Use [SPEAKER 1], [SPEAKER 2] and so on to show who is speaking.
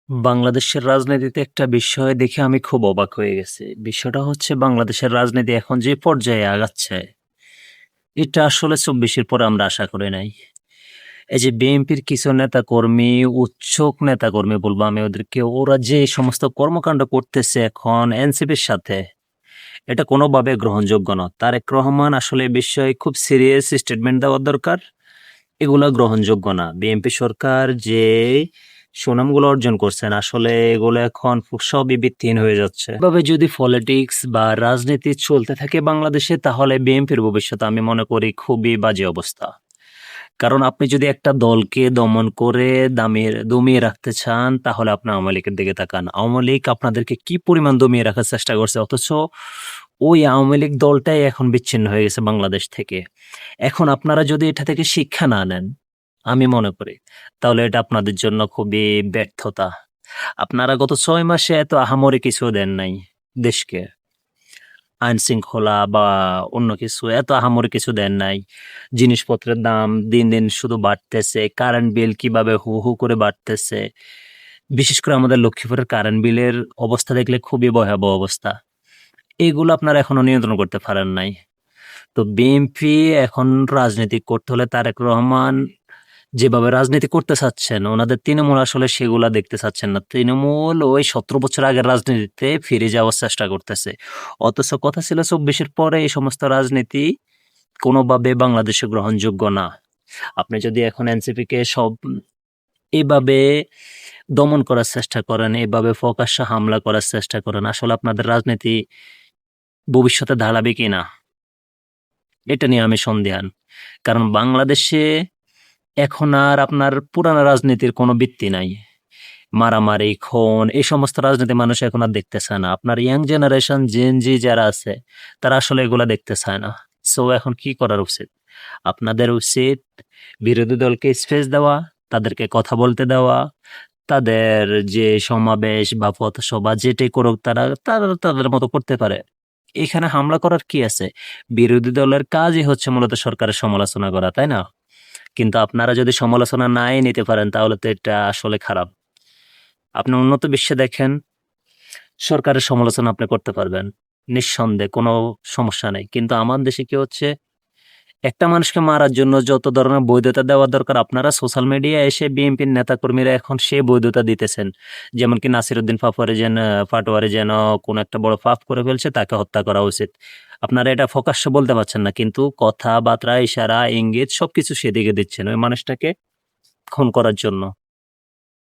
[SPEAKER 1] বাংলাদেশের রাজনীতিতে একটা বিষয় দেখে আমি খুব অবাক হয়ে গেছি। বিষয়টা হচ্ছে বাংলাদেশের রাজনীতি এখন যে পর্যায়ে আগাচ্ছে, এটা আসলে ২৪ এর পরে আমরা আশা করি নাই। এই যে বিএনপির কিছু নেতাকর্মী, উৎসুক নেতাকর্মী বলবো আমি ওদেরকে, ওরা যে সমস্ত কর্মকাণ্ড করতেছে এখন এনসিপির সাথে, এটা কোনোভাবে গ্রহণযোগ্য না। তারেক রহমান আসলে এই বিষয়ে খুব সিরিয়াস স্টেটমেন্ট দেওয়া দরকার। এগুলা গ্রহণযোগ্য না। বিএনপি সরকার যে সুনামগুলো অর্জন করছেন আসলে এগুলো এখন সবই ভিত্তিহীন হয়ে যাচ্ছে। এভাবে যদি পলিটিক্স বা রাজনীতি চলতে থাকে বাংলাদেশে তাহলে বিএনপির ভবিষ্যৎ আমি মনে করি খুবই বাজে অবস্থা। কারণ আপনি যদি একটা দলকে দমন করে দমিয়ে রাখতে চান তাহলে আপনি আওয়ামী লীগের দিকে তাকান। আওয়ামী লীগ আপনাদেরকে কি পরিমাণ দমিয়ে রাখার চেষ্টা করছে অথচ ওই আওয়ামী লীগ দলটাই এখন বিচ্ছিন্ন হয়ে গেছে বাংলাদেশ থেকে। এখন আপনারা যদি এটা থেকে শিক্ষা না নেন, আমি মনে করি, তাহলে এটা আপনাদের জন্য খুবই ব্যর্থতা। আপনারা গত ৬ মাসে এত আহামরি কিছু দেন নাই দেশকে। আইন-শৃঙ্খলা বা অন্য কিছু এত আহামরি কিছু দেন নাই। জিনিসপত্রের দাম দিন, দিন শুধু বাড়তেছে। কারেন্ট বিল কিভাবে হু, হু করে বাড়তেছে। বিশেষ করে আমাদের লক্ষ্মীপুরের কারেন্ট বিলের অবস্থা দেখলে খুবই ভয়াবহ অবস্থা। এগুলো আপনারা এখনো নিয়ন্ত্রণ করতে পারেন নাই। তো বিএনপি এখন রাজনীতি করতে হলে তারেক রহমান যেভাবে রাজনীতি করতে চাচ্ছেন, ওনাদের তৃণমূল আসলে সেগুলা দেখতে চাচ্ছেন না। তৃণমূল ওই ১৭ বছর আগের রাজনীতিতে ফিরে যাওয়ার চেষ্টা করতেছে। অথচ কথা ছিল ২৪ এর পরে এই সমস্ত রাজনীতি কোনোভাবে বাংলাদেশে গ্রহণযোগ্য না। আপনি যদি এখন এনসিপিকে এভাবে দমন করার চেষ্টা করেন, এভাবে প্রকাশ্যে হামলা করার চেষ্টা করেন, আসলে আপনাদের রাজনীতি ভবিষ্যতে দাঁড়াবে কিনা? এটা নিয়ে আমি সন্দিহান। কারণ বাংলাদেশে এখন আর আপনার পুরানা রাজনীতির কোনো ভিত্তি নাই। মারামারি, খুন এই সমস্ত রাজনীতি মানুষ এখন আর দেখতে চায় না। আপনার ইয়াং জেনারেশন জেন জি যারা আছে তারা আসলে এগুলা দেখতে চায় না। সো এখন কি করার উচিত? আপনাদের উচিত বিরোধী দলকে স্পেস দেওয়া, তাদেরকে কথা বলতে দেওয়া, তাদের যে সমাবেশ বা পথসভা যেটাই করুক তারা তাদের মতো করতে পারে। এখানে হামলা করার কি আছে? বিরোধী দলের কাজই হচ্ছে মূলত সরকারের সমালোচনা করা, তাই না? কিন্তু আপনারা যদি সমালোচনা নাই নিতে পারেন তাহলে তো এটা আসলে খারাপ। আপনি উন্নত বিশ্বে দেখেন, সরকারের সমালোচনা আপনি করতে পারবেন। নিঃসন্দেহে কোনো সমস্যা নেই। কিন্তু আমার দেশে কি হচ্ছে, একটা মানুষকে মারার জন্য যত ধরনের বৈধতা দেওয়া দরকার আপনারা সোশ্যাল মিডিয়ায় এসে বিএনপির নেতাকর্মীরা এখন সেই বৈধতা দিতেছেন। যেমন কি নাসিরউদ্দিন পাটোয়ারি যেন কোনো একটা বড় পাপ করে ফেলছে তাকে হত্যা করা উচিত। আপনারা এটা প্রকাশ্যে বলতে পারছেন না কিন্তু কথাবার্তা, ইশারা, ইঙ্গিত সবকিছু সেদিকে দিচ্ছেন ওই মানুষটাকে খুন করার জন্য।